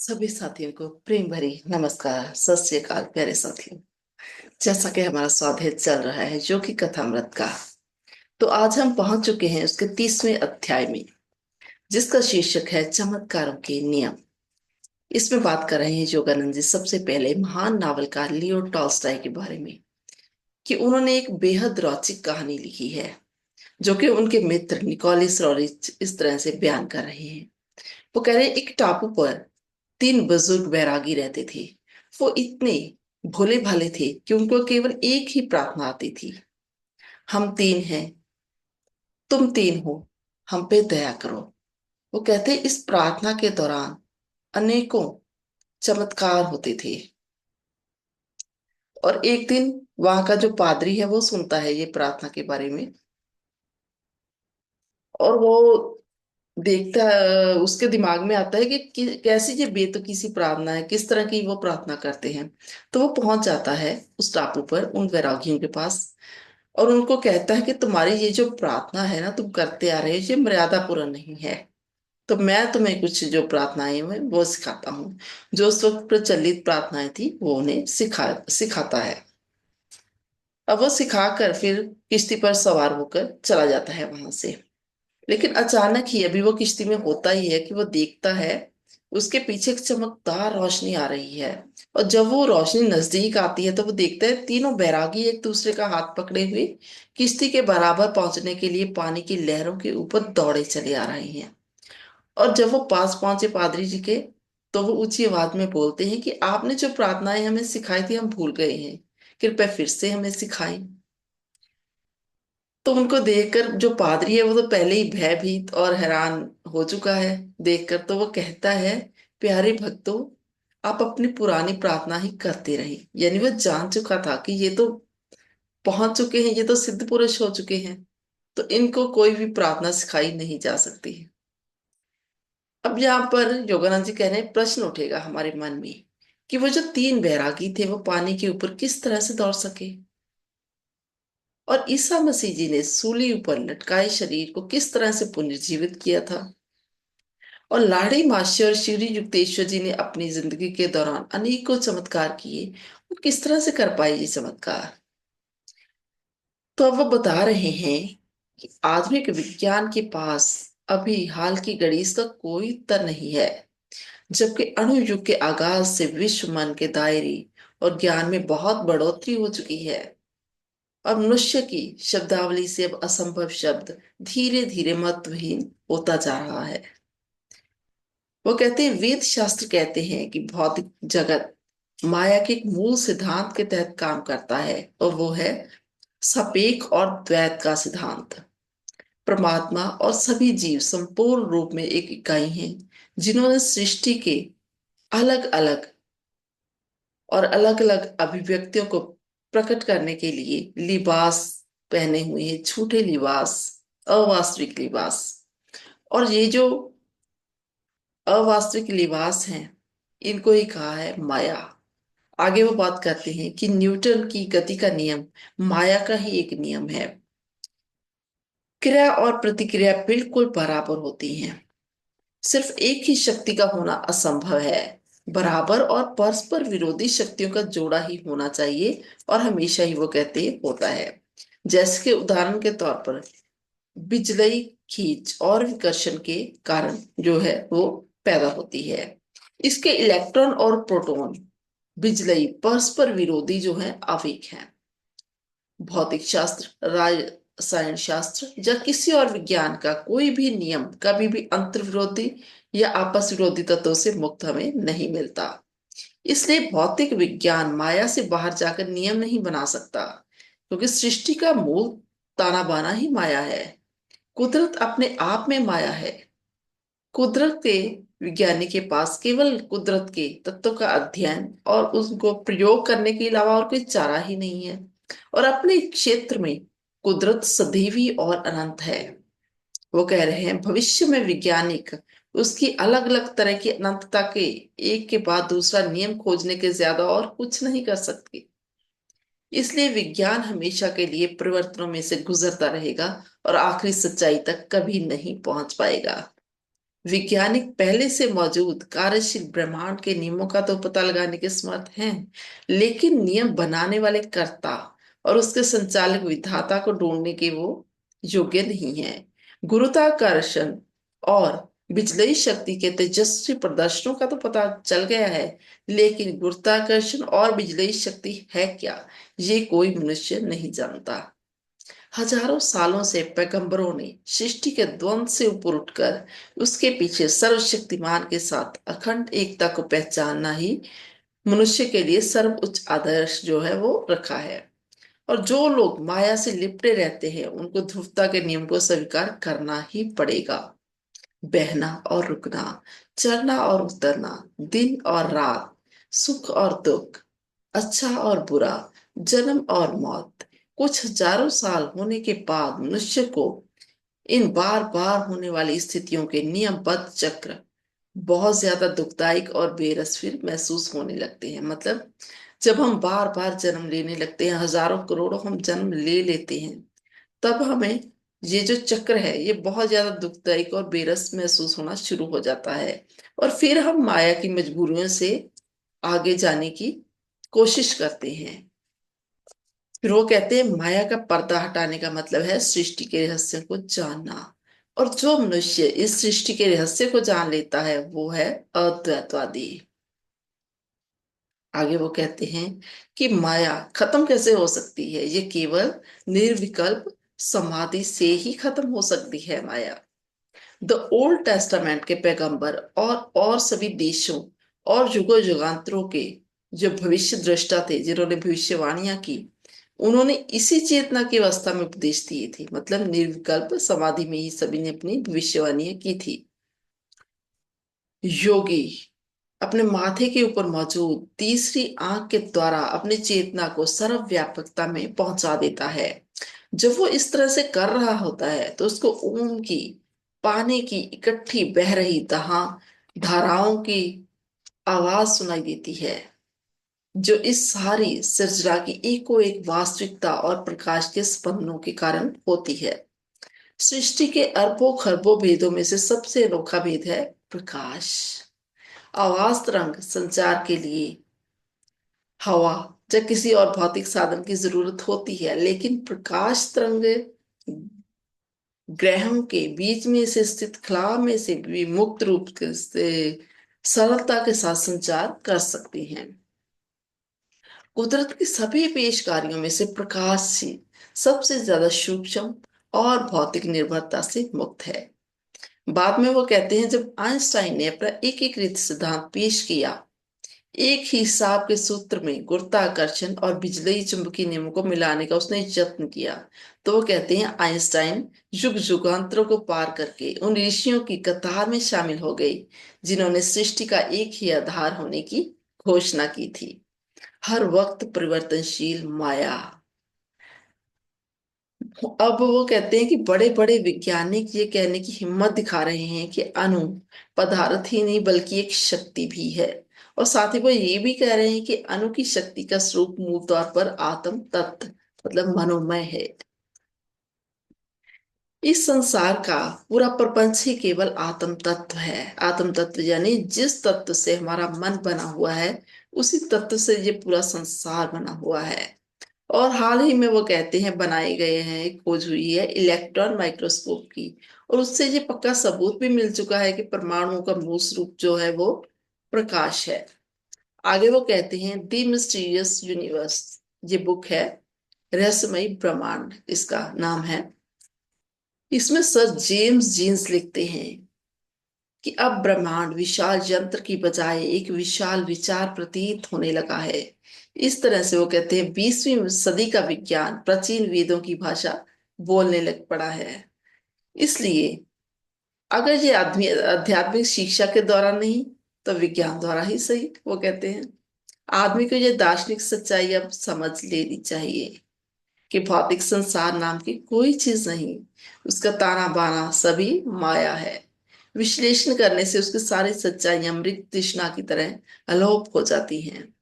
सभी साथियों को प्रेम भरी नमस्कार, सत श्री अकाल प्यारे साथियों। जैसा कि हमारा स्वाध्याय चल रहा है जो कि कथामृत का, तो आज हम पहुंच चुके हैं उसके 30वें अध्याय में, जिसका शीर्षक है चमत्कारों के नियम। इसमें बात कर रहे हैं योगानंद जी सबसे पहले महान नावलकार लियो टॉल्स्टॉय के बारे में, कि उन्होंने एक बेहद रोचक कहानी लिखी है, जो कि उनके मित्र निकोलिस रॉरिच इस तरह से बयान कर रहे हैं। वो कह रहे हैं, एक टापू पर तीन बुजुर्ग बैरागी रहते थे। वो इतने भोले भाले थे कि उनको केवल एक ही प्रार्थना आती थी। हम तीन हैं, तुम तीन हो, हम पे दया करो। वो कहते इस प्रार्थना के दौरान अनेकों चमत्कार होते थे। और एक दिन वहां का जो पादरी है वो सुनता है ये प्रार्थना के बारे में, और वो देखता उसके दिमाग में आता है कि कैसी ये बेतुकी सी प्रार्थना है, किस तरह की वो प्रार्थना करते हैं। तो वो पहुंच जाता है उस टापू पर उन वैरागियों के पास, और उनको कहता है कि तुम्हारी ये जो प्रार्थना है ना, तुम करते आ रहे हो, ये मर्यादा पूर्ण नहीं है। तो मैं तुम्हें कुछ जो प्रार्थनाएं हैं वो सिखाता हूँ। जो उस वक्त प्रचलित प्रार्थनाएं थी वो उन्हें सिखाता है। अब वो सिखाकर फिर किश्ती पर सवार होकर चला जाता है वहां से। लेकिन अचानक ही, अभी वो किश्ती में होता ही है कि वो देखता है उसके पीछे एक चमकदार रोशनी आ रही है। और जब वो रोशनी नजदीक आती है तो वो देखता है तीनों बैरागी एक दूसरे का हाथ पकड़े हुए किश्ती के बराबर पहुंचने के लिए पानी की लहरों के ऊपर दौड़े चले आ रहे हैं। और जब वो पास पहुंचे पादरी जी के, तो वो ऊंची आवाज में बोलते हैं कि आपने जो प्रार्थनाएं हमें सिखाई थी हम भूल गए हैं, कृपया फिर से हमें सिखाएं। तो उनको देखकर जो पादरी है वो तो पहले ही भयभीत और हैरान हो चुका है देखकर। तो वो कहता है, प्यारे भक्तों, आप अपनी पुरानी प्रार्थना ही करते रहे। यानी वो जान चुका था कि ये तो पहुंच चुके हैं, ये तो सिद्ध पुरुष हो चुके हैं, तो इनको कोई भी प्रार्थना सिखाई नहीं जा सकती है। अब यहाँ पर योगानंद जी कह रहे हैं, प्रश्न उठेगा हमारे मन में कि वो जो तीन बैरागी थे वो पानी के ऊपर किस तरह से दौड़ सके, और ईसा मसीह जी ने सूली ऊपर लटकाए शरीर को किस तरह से पुनर्जीवित किया था, और लाड़ी मास्टर और श्री युक्तेश्वर जी ने अपनी जिंदगी के दौरान अनेकों चमत्कार किए, वो किस तरह से कर पाए ये चमत्कार। तो अब वो बता रहे हैं कि आधुनिक विज्ञान के पास अभी हाल की घड़ी इसका कोई उत्तर नहीं है, जबकि अणु युग के आगाज से विश्व मन के दायरे और ज्ञान में बहुत बढ़ोतरी हो चुकी है। और मनुष्य की शब्दावली से अब असंभव शब्द धीरे धीरे महत्वहीन होता जा रहा है। वो कहते हैं, वेद शास्त्र कहते हैं कि भौतिक जगत माया के एक मूल सिद्धांत के तहत काम करता है, और वो है सापेक्ष और द्वैत का सिद्धांत। परमात्मा और सभी जीव संपूर्ण रूप में एक इकाई हैं, जिन्होंने सृष्टि के अलग अलग और अलग अलग अभिव्यक्तियों को प्रकट करने के लिए लिबास पहने हुए हैं, झूठे लिबास, अवास्तविक लिबास। और ये जो अवास्तविक लिबास हैं, इनको ही कहा है माया। आगे वो बात करते हैं कि न्यूटन की गति का नियम माया का ही एक नियम है। क्रिया और प्रतिक्रिया बिल्कुल बराबर होती हैं, सिर्फ एक ही शक्ति का होना असंभव है। बराबर और परस्पर विरोधी शक्तियों का जोड़ा ही होना चाहिए, और हमेशा ही वो कहते हैं होता है। जैसे कि उदाहरण के तौर पर बिजली खींच और विकर्षण के कारण जो है वो पैदा होती है। इसके इलेक्ट्रॉन और प्रोटॉन, बिजली परस्पर विरोधी जो है आवेग हैं। भौतिक शास्त्र, रसायन शास्त्र या किसी और विज्ञान का कोई भी नियम कभी भी अंतर्विरोधी या आपस विरोधी तत्वों से मुक्त हमें नहीं मिलता। इसलिए भौतिक विज्ञान माया से बाहर जाकर नियम नहीं बना सकता, क्योंकि सृष्टि का मूल ताना बाना ही माया है। कुदरत अपने आप में माया है। कुदरत के विज्ञानी के पास केवल कुदरत के तत्वों का अध्ययन और उनको प्रयोग करने के अलावा और कोई चारा ही नहीं है। और अपने क्षेत्र में कुदरत सदैवी और अनंत है। वो कह रहे हैं, भविष्य में वैज्ञानिक उसकी अलग अलग तरह की अनंतता के एक के बाद दूसरा नियम खोजने के ज्यादा और कुछ नहीं कर सकते। इसलिए विज्ञान हमेशा के लिए परिवर्तनों में से गुजरता रहेगा और आखिरी सच्चाई तक कभी नहीं पहुंच पाएगा। वैज्ञानिक पहले से मौजूद कार्यशील ब्रह्मांड के नियमों का तो पता लगाने के समर्थ हैं, लेकिन नियम बनाने वाले कर्ता और उसके संचालक विधाता को ढूंढने के वो योग्य नहीं है। गुरुत्वाकर्षण और बिजली शक्ति के तेजस्वी प्रदर्शनों का तो पता चल गया है, लेकिन गुरुत्वाकर्षण और बिजली शक्ति है क्या, ये कोई मनुष्य नहीं जानता। हजारों सालों से पैगंबरों ने सृष्टि के द्वंद से ऊपर उठकर उसके पीछे सर्वशक्तिमान के साथ अखंड एकता को पहचानना ही मनुष्य के लिए सर्वोच्च आदर्श जो है वो रखा है। और जो लोग माया से लिपटे रहते हैं उनको ध्रुवता के नियम को स्वीकार करना ही पड़ेगा। बहना और रुकना, चढ़ना और उतरना, दिन और रात, सुख और दुख, अच्छा और बुरा, जन्म और मौत, कुछ हजारों साल होने के बाद मनुष्य को इन बार बार होने वाली स्थितियों के नियमबद्ध चक्र बहुत ज्यादा दुखदायक और बेरस फिर महसूस होने लगते हैं। मतलब जब हम बार बार जन्म लेने लगते हैं, हजारों करोड़ों हम जन्म ले लेते हैं, तब हमें ये जो चक्र है ये बहुत ज्यादा दुखदायक और बेरस महसूस होना शुरू हो जाता है। और फिर हम माया की मजबूरियों से आगे जाने की कोशिश करते हैं। फिर वो कहते हैं माया का पर्दा हटाने का मतलब है सृष्टि के रहस्य को जानना। और जो मनुष्य इस सृष्टि के रहस्य को जान लेता है वो है अद्वैतवादी। आगे वो कहते हैं कि माया खत्म कैसे हो सकती है, ये केवल निर्विकल्प समाधि से ही खत्म हो सकती है माया। द ओल्ड टेस्टामेंट के पैगंबर और सभी देशों और युगों युगांतरों के जो भविष्य दृष्टा थे जिन्होंने भविष्यवाणियां की, उन्होंने इसी चेतना की अवस्था में उपदेश दिए थे। मतलब निर्विकल्प समाधि में ही सभी ने अपनी भविष्यवाणियां की थी। योगी अपने माथे के ऊपर मौजूद तीसरी आंख के द्वारा अपनी चेतना को सर्वव्यापकता में पहुंचा देता है। जब वो इस तरह से कर रहा होता है तो उसको ओम की पानी की इकट्ठी बह रही धाराओं की आवाज सुनाई देती है, जो इस सारी सृजना की एको एक वास्तविकता और प्रकाश के स्पंदनों के कारण होती है। सृष्टि के अरबों खरबों भेदों में से सबसे अनोखा भेद है प्रकाश। आवाज तरंग संचार के लिए हवा या किसी और भौतिक साधन की जरूरत होती है, लेकिन प्रकाश तरंग ग्रहों के बीच में से स्थित खला में से भी मुक्त रूप से सरलता के साथ संचार कर सकती हैं। कुदरत की सभी पेशकारियों में से प्रकाश से सबसे ज्यादा सूक्ष्म और भौतिक निर्भरता से मुक्त है। बाद में वो कहते हैं जब आइंस्टाइन ने अपना एकीकृत सिद्धांत पेश किया, एक ही हिसाब के सूत्र में गुरुत्वाकर्षण और बिजली चुंबकीय नियमों को मिलाने का उसने यत्न किया, तो वो कहते हैं आइंस्टाइन युग युगांतरों को पार करके उन ऋषियों की कतार में शामिल हो गई जिन्होंने सृष्टि का एक ही आधार होने की घोषणा की थी। हर वक्त परिवर्तनशील माया। अब वो कहते हैं कि बड़े बड़े वैज्ञानिक ये कहने की हिम्मत दिखा रहे हैं कि अणु पदार्थ ही नहीं बल्कि एक शक्ति भी है। और साथ ही वो ये भी कह रहे हैं कि अणु की शक्ति का स्वरूप मूल तौर पर आत्म तत्व मतलब मनोमय है। इस संसार का पूरा प्रपंच ही केवल आत्म तत्व है। आत्म तत्व यानी जिस तत्व से हमारा मन बना हुआ है उसी तत्व से ये पूरा संसार बना हुआ है। और हाल ही में वो कहते हैं बनाए गए हैं, एक खोज हुई है इलेक्ट्रॉन माइक्रोस्कोप की, और उससे ये पक्का सबूत भी मिल चुका है कि परमाणुओं का मूल स्वरूप जो है वो प्रकाश है। आगे वो कहते हैं द मिस्टीरियस यूनिवर्स, ये बुक है रहस्यमयी ब्रह्मांड इसका नाम है। इसमें सर जेम्स जीन्स लिखते हैं कि अब ब्रह्मांड विशाल यंत्र की बजाय एक विशाल विचार प्रतीत होने लगा है। इस तरह से वो कहते हैं 20वीं सदी का विज्ञान प्राचीन वेदों की भाषा बोलने लग पड़ा है। इसलिए अगर ये आदमी आध्यात्मिक शिक्षा के द्वारा नहीं तो विज्ञान द्वारा ही सही, वो कहते हैं आदमी को ये दार्शनिक सच्चाई अब समझ लेनी चाहिए कि भौतिक संसार नाम की कोई चीज नहीं, उसका ताना बाना सभी माया है। विश्लेषण करने से उसकी सारी सच्चाइयां मृत तृष्णा की तरह अलोप हो जाती हैं।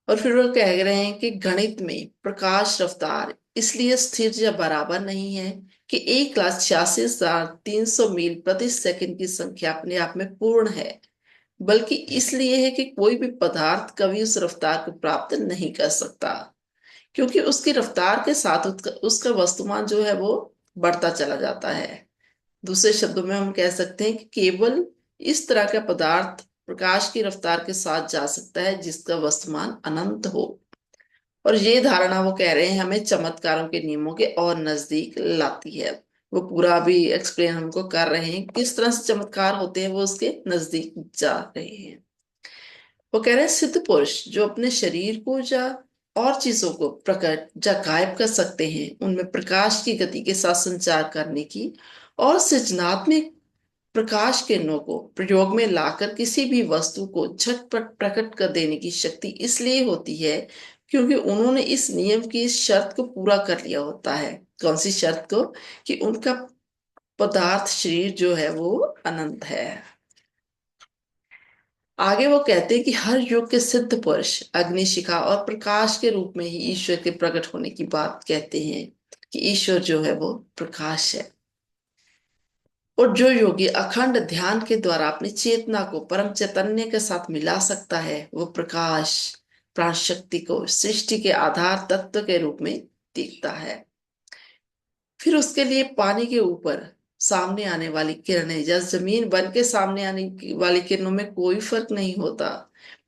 और फिर वो कह रहे हैं कि गणित में प्रकाश रफ्तार इसलिए स्थिर या बराबर नहीं है कि 1,86,300 मील प्रति सेकंड की संख्या अपने आप में पूर्ण है, बल्कि इसलिए है कि कोई भी पदार्थ कभी उस रफ्तार को प्राप्त नहीं कर सकता, क्योंकि उसकी रफ्तार के साथ उसका वस्तुमान जो है वो बढ़ता चला जाता है। दूसरे शब्दों में हम कह सकते हैं कि केवल इस तरह का पदार्थ प्रकाश की रफ्तार के साथ जा सकता है जिसका वस्तुमान अनंत हो। और ये धारणा वो कह रहे हैं हमें चमत्कारों के नियमों के और नजदीक लाती है। वो पूरा भी एक्सप्लेन हमको कर रहे हैं किस तरह से चमत्कार होते हैं, वो उसके नजदीक जा रहे हैं। वो कह रहे हैं सिद्ध पुरुष जो अपने शरीर को या और चीजों को प्रकट या गायब कर सकते हैं, उनमें प्रकाश की गति के साथ संचार करने की और सृजनात्मक प्रकाश किरणों को प्रयोग में लाकर किसी भी वस्तु को झटपट प्रकट कर देने की शक्ति इसलिए होती है क्योंकि उन्होंने इस नियम की इस शर्त को पूरा कर लिया होता है। कौन सी शर्त को? कि उनका पदार्थ शरीर जो है वो अनंत है। आगे वो कहते हैं कि हर युग के सिद्ध पुरुष अग्निशिखा और प्रकाश के रूप में ही ईश्वर के प्रकट होने की बात कहते हैं कि ईश्वर जो है वो प्रकाश है। और जो योगी अखंड ध्यान के द्वारा अपनी चेतना को परम चैतन्य के साथ मिला सकता है, वो प्रकाश प्राण शक्ति को सृष्टि के आधार तत्व के रूप में देखता है। फिर उसके लिए पानी के ऊपर सामने आने वाली किरणें या जमीन बन के सामने आने वाली किरणों में कोई फर्क नहीं होता।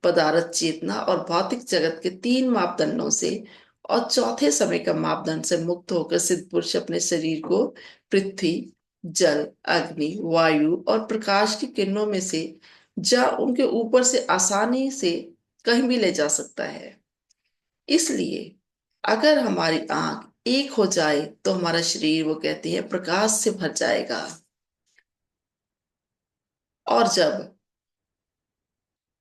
पदार्थ चेतना और भौतिक जगत के तीन मापदंडों से और चौथे समय का मापदंड से मुक्त होकर सिद्ध पुरुष अपने शरीर को पृथ्वी, जल, अग्नि, वायु और प्रकाश की किरणों में से या उनके ऊपर से आसानी से कहीं भी ले जा सकता है। इसलिए अगर हमारी आंख एक हो जाए तो हमारा शरीर, वो कहते हैं, प्रकाश से भर जाएगा। और जब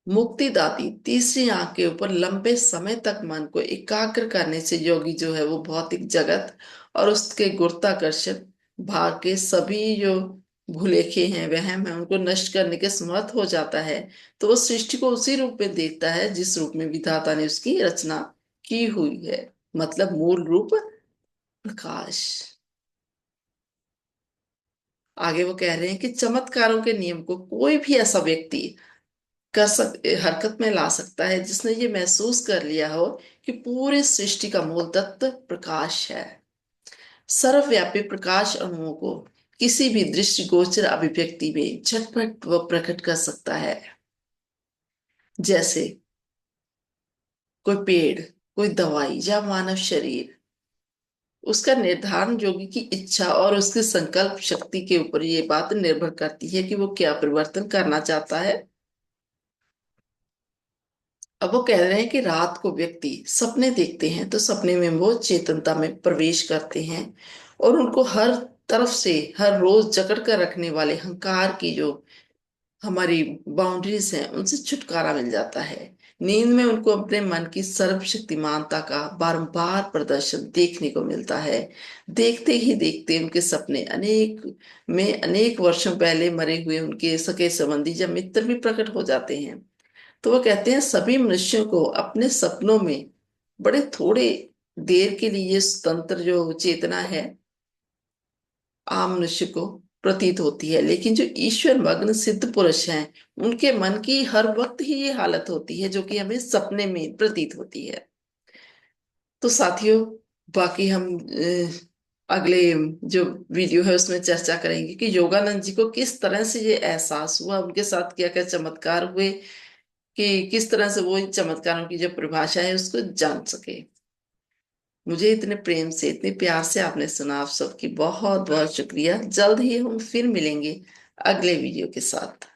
मुक्तिदाती तीसरी आंख के ऊपर लंबे समय तक मन को एकाग्र करने से योगी जो है वो भौतिक जगत और उसके गुरुत्वाकर्षण भाग के सभी जो भूलेखे हैं, वहम है, उनको नष्ट करने के समर्थ हो जाता है। तो वो सृष्टि को उसी रूप में देखता है जिस रूप में विधाता ने उसकी रचना की हुई है, मतलब मूल रूप प्रकाश। आगे वो कह रहे हैं कि चमत्कारों के नियम को कोई भी ऐसा व्यक्ति हरकत में ला सकता है जिसने ये महसूस कर लिया हो कि पूरे सृष्टि का मूल तत्व प्रकाश है। सर्वव्यापी प्रकाश अणुओं को किसी भी दृष्टिगोचर अभिव्यक्ति में झटपट व प्रकट कर सकता है। जैसे कोई पेड़, कोई दवाई या मानव शरीर, उसका निर्धारण योगी की इच्छा और उसकी संकल्प शक्ति के ऊपर ये बात निर्भर करती है कि वो क्या परिवर्तन करना चाहता है। अब वो कह रहे हैं कि रात को व्यक्ति सपने देखते हैं तो सपने में वो चेतनता में प्रवेश करते हैं और उनको हर तरफ से हर रोज जकड़ कर रखने वाले अहंकार की जो हमारी बाउंड्रीज हैं उनसे छुटकारा मिल जाता है। नींद में उनको अपने मन की सर्वशक्तिमानता का बारंबार प्रदर्शन देखने को मिलता है। देखते ही देखते उनके सपने अनेक वर्षों पहले मरे हुए उनके सगे संबंधी या मित्र भी प्रकट हो जाते हैं। तो वो कहते हैं सभी मनुष्यों को अपने सपनों में बड़े थोड़े देर के लिए ये स्वतंत्र जो चेतना है आम मनुष्य को प्रतीत होती है, लेकिन जो ईश्वर मग्न सिद्ध पुरुष हैं उनके मन की हर वक्त ही ये हालत होती है जो कि हमें सपने में प्रतीत होती है। तो साथियों, बाकी हम अगले जो वीडियो है उसमें चर्चा करेंगे कि योगानंद जी को किस तरह से ये एहसास हुआ, उनके साथ क्या क्या चमत्कार हुए, कि किस तरह से वो इन चमत्कारों की जो परिभाषा है उसको जान सके। मुझे इतने प्रेम से, इतने प्यार से आपने सुना, आप सबकी बहुत बहुत शुक्रिया। जल्द ही हम फिर मिलेंगे अगले वीडियो के साथ।